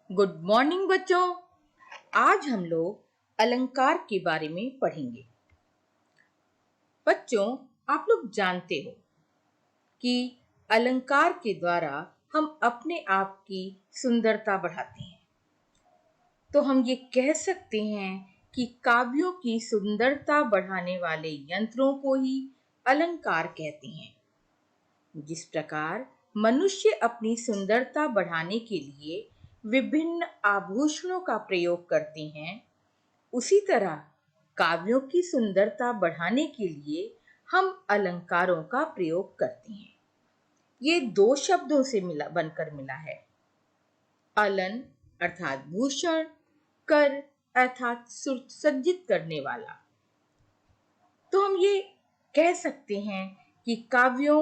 Good morning बच्चों। आज हम लोग अलंकार के बारे में पढ़ेंगे। बच्चों, आप लोग जानते हो कि अलंकार के द्वारा हम अपने आप की सुंदरता बढ़ाते हैं। तो हम ये कह सकते हैं कि काव्यों की सुंदरता बढ़ाने वाले यंत्रों को ही अलंकार कहते हैं। जिस प्रकार मनुष्य अपनी सुंदरता बढ़ाने के लिए विभिन्न आभूषणों का प्रयोग करते हैं, उसी तरह काव्यों की सुंदरता बढ़ाने के लिए हम अलंकारों का प्रयोग करते हैं। ये दो शब्दों से बनकर मिला है। अलन अर्थात भूषण, कर अर्थात सुसज्जित करने वाला। तो हम ये कह सकते हैं कि काव्यों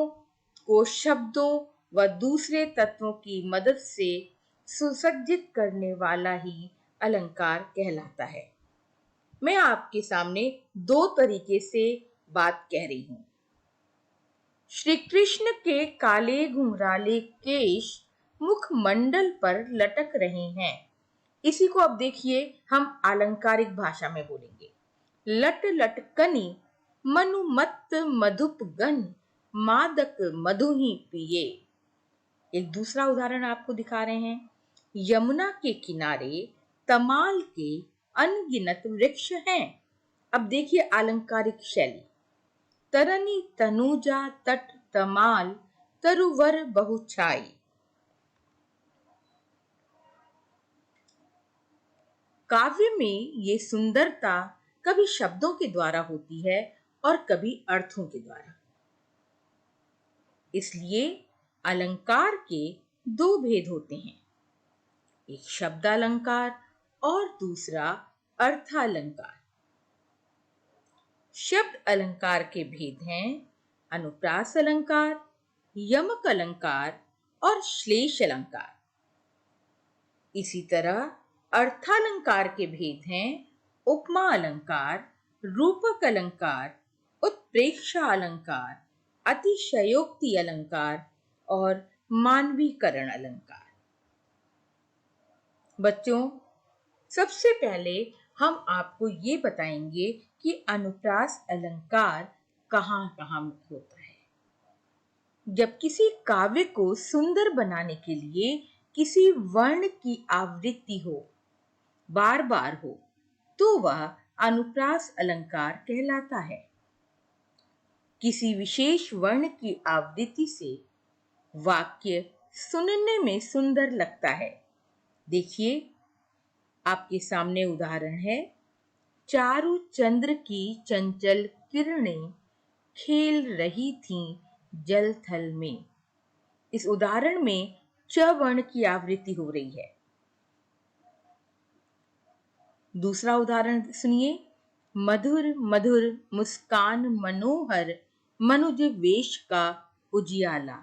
को शब्दों व दूसरे तत्वों की मदद से सुसज्जित करने वाला ही अलंकार कहलाता है। मैं आपके सामने दो तरीके से बात कह रही हूं। श्री कृष्ण के काले घुंघराले केश मुखमंडल पर लटक रहे हैं। इसी को अब देखिए हम अलंकारिक भाषा में बोलेंगे। लट लटकनी मनु मत मधुप गन मादक मधु ही पिए। एक दूसरा उदाहरण आपको दिखा रहे हैं। यमुना के किनारे तमाल के अनगिनत वृक्ष हैं। अब देखिए अलंकारिक शैली। तरनी तनुजा तट तमाल तरुवर बहुछाई। काव्य में ये सुंदरता कभी शब्दों के द्वारा होती है और कभी अर्थों के द्वारा। इसलिए अलंकार के दो भेद होते हैं, एक शब्दालंकार और दूसरा अर्थालंकार। शब्द अलंकार के भेद हैं अनुप्रास अलंकार, यमक अलंकार और श्लेष अलंकार। इसी तरह अर्थालंकार के भेद हैं उपमा अलंकार, रूपक अलंकार, उत्प्रेक्षा अलंकार, अतिशयोक्ति अलंकार और मानवीकरण अलंकार। बच्चों, सबसे पहले हम आपको ये बताएंगे कि अनुप्रास अलंकार कहाँ होता है। जब किसी काव्य को सुंदर बनाने के लिए किसी वर्ण की आवृत्ति हो, बार बार हो, तो वह अनुप्रास अलंकार कहलाता है। किसी विशेष वर्ण की आवृत्ति से वाक्य सुनने में सुंदर लगता है। देखिए आपके सामने उदाहरण है। चारु चंद्र की चंचल किरणें खेल रही थीं जल थल में। इस उदाहरण में च वर्ण की आवृत्ति हो रही है। दूसरा उदाहरण सुनिए। मधुर मधुर मुस्कान मनोहर मनुज वेश का उजियाला।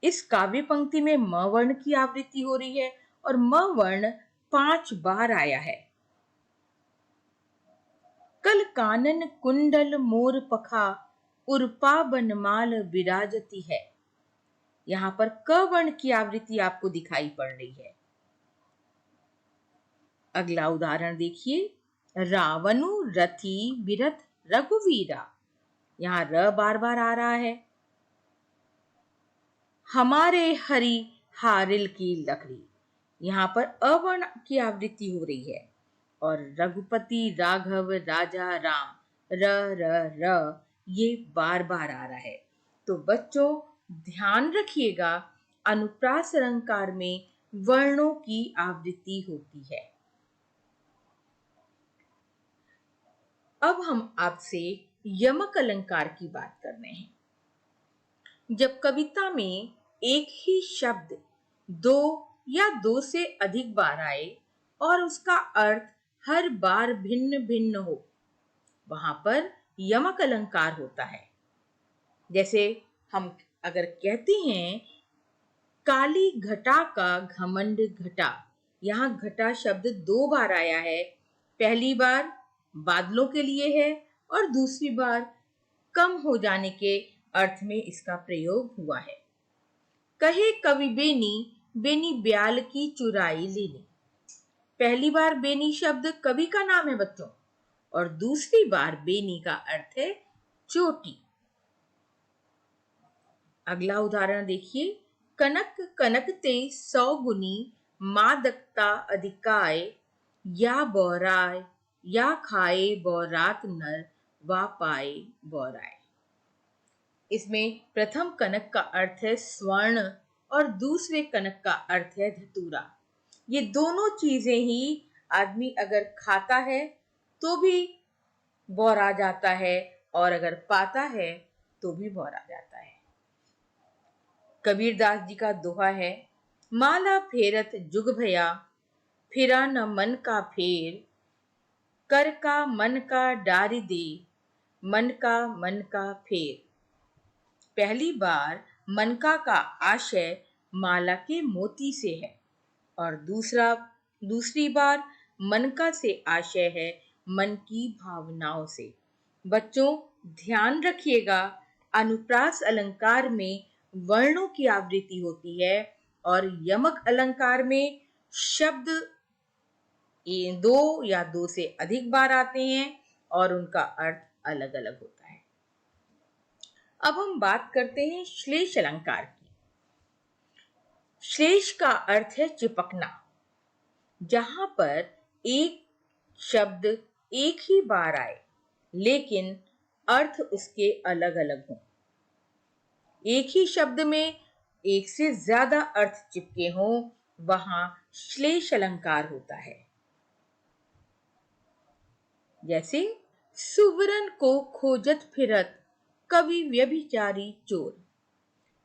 इस काव्य पंक्ति में म वर्ण की आवृत्ति हो रही है और म वर्ण 5 बार आया है। कल कानन कुंडल मोर पखा उर्पा बनमाल विराजती है। यहां पर क वर्ण की आवृत्ति आपको दिखाई पड़ रही है। अगला उदाहरण देखिए। रावणु रथी विरथ रघुवीरा। यहां र बार बार आ रहा है। हमारे हरि हारिल की लकड़ी। यहां पर अवर्ण की आवृत्ति हो रही है। और रघुपति राघव राजा राम र र र ये बार बार आ रहा है। तो बच्चों ध्यान रखिएगा, अनुप्रास अलंकार में वर्णों की आवृत्ति होती है। अब हम आपसे यमक अलंकार की बात कर रहे हैं। जब कविता में एक ही शब्द 2 या 2 से अधिक बार आए और उसका अर्थ हर बार भिन्न भिन्न हो, वहां पर यमक अलंकार होता है। जैसे हम अगर कहते हैं काली घटा का घमंड घटा, यहां घटा शब्द 2 बार आया है। पहली बार बादलों के लिए है और दूसरी बार कम हो जाने के अर्थ में इसका प्रयोग हुआ है। कहे कवि बेनी बेनी ब्याल की चुराई लेनी। पहली बार बेनी शब्द कवि का नाम है बच्चों, और दूसरी बार बेनी का अर्थ है चोटी। अगला उदाहरण देखिए। कनक कनकते 100 गुनी, मादकता अधिकाय, या बौराय या खाए बौरात नर, वा पाए बौराय। इसमें प्रथम कनक का अर्थ है स्वर्ण और दूसरे कनक का अर्थ है धतूरा। ये दोनों चीजें ही आदमी अगर खाता है तो भी बौरा जाता है, और अगर पाता है तो भी बौरा जाता है। कबीरदास जी का दोहा है, माला फेरत जुग भया, फिरा न मन का फेर, कर का मन का डारी दे, मन का फेर। पहली बार मनका का आशय माला के मोती से है, और दूसरी बार मनका से आशय है मन की भावनाओं से। बच्चों ध्यान रखिएगा, अनुप्रास अलंकार में वर्णों की आवृत्ति होती है और यमक अलंकार में शब्द 2 या 2 से अधिक बार आते हैं और उनका अर्थ अलग अलग होता है। अब हम बात करते हैं श्लेष अलंकार की। श्लेष का अर्थ है चिपकना, जहां पर एक शब्द एक ही बार आए लेकिन अर्थ उसके अलग अलग हों। एक ही शब्द में एक से ज्यादा अर्थ चिपके हों, वहां श्लेष अलंकार होता है। जैसे सुवरन को खोजत फिरत, कवि व्यभिचारी चोर।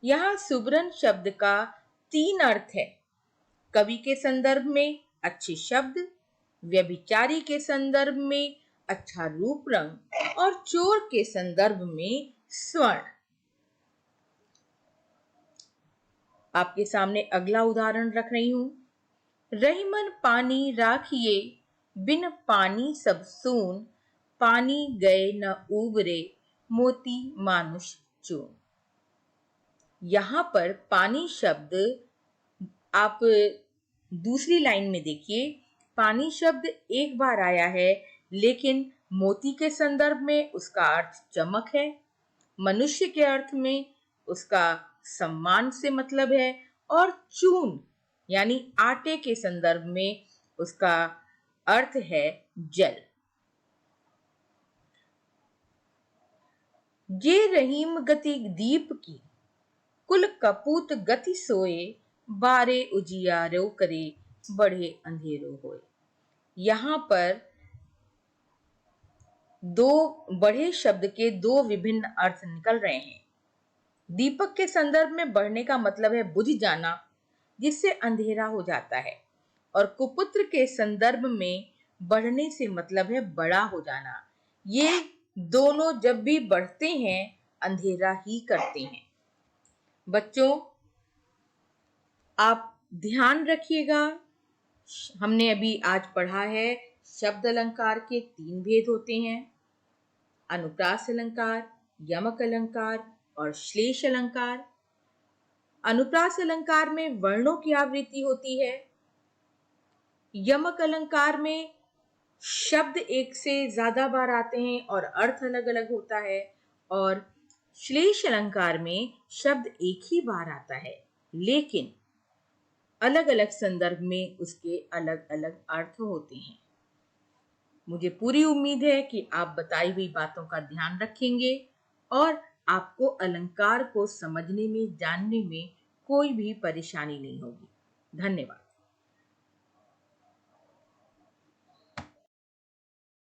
यहां सुवरन शब्द का 3 अर्थ है। कवि के संदर्भ में अच्छे शब्द, व्यभिचारी के संदर्भ में अच्छा रूप रंग, और चोर के संदर्भ में स्वर्ण। आपके सामने अगला उदाहरण रख रही हूं। रहीमन पानी राखिए, बिन पानी सब सून, पानी गए न उबरे, मोती मानुष चून। यहां पर पानी शब्द आप दूसरी लाइन में देखिए, पानी शब्द एक बार आया है लेकिन मोती के संदर्भ में उसका अर्थ चमक है, मनुष्य के अर्थ में उसका सम्मान से मतलब है, और चून यानी आटे के संदर्भ में उसका अर्थ है जल। जे रहीम गति दीप की, कुल कपूत गति सोए, बारे उजियारो करे, बढ़े अंधेरो होए। यहां पर बढ़े शब्द के 2 विभिन्न अर्थ निकल रहे हैं। दीपक के संदर्भ में बढ़ने का मतलब है बुझ जाना, जिससे अंधेरा हो जाता है, और कुपुत्र के संदर्भ में बढ़ने से मतलब है बड़ा हो जाना। ये दोनों जब भी बढ़ते हैं अंधेरा ही करते हैं। बच्चों आप ध्यान रखिएगा, हमने अभी आज पढ़ा है शब्द अलंकार के 3 भेद होते हैं, अनुप्रास अलंकार, यमक अलंकार और श्लेष अलंकार। अनुप्रास अलंकार में वर्णों की आवृत्ति होती है, यमक अलंकार में शब्द एक से ज्यादा बार आते हैं और अर्थ अलग अलग होता है, और श्लेष अलंकार में शब्द एक ही बार आता है लेकिन अलग अलग संदर्भ में उसके अलग अलग अर्थ होते हैं। मुझे पूरी उम्मीद है कि आप बताई हुई बातों का ध्यान रखेंगे और आपको अलंकार को समझने में, जानने में कोई भी परेशानी नहीं होगी। धन्यवाद।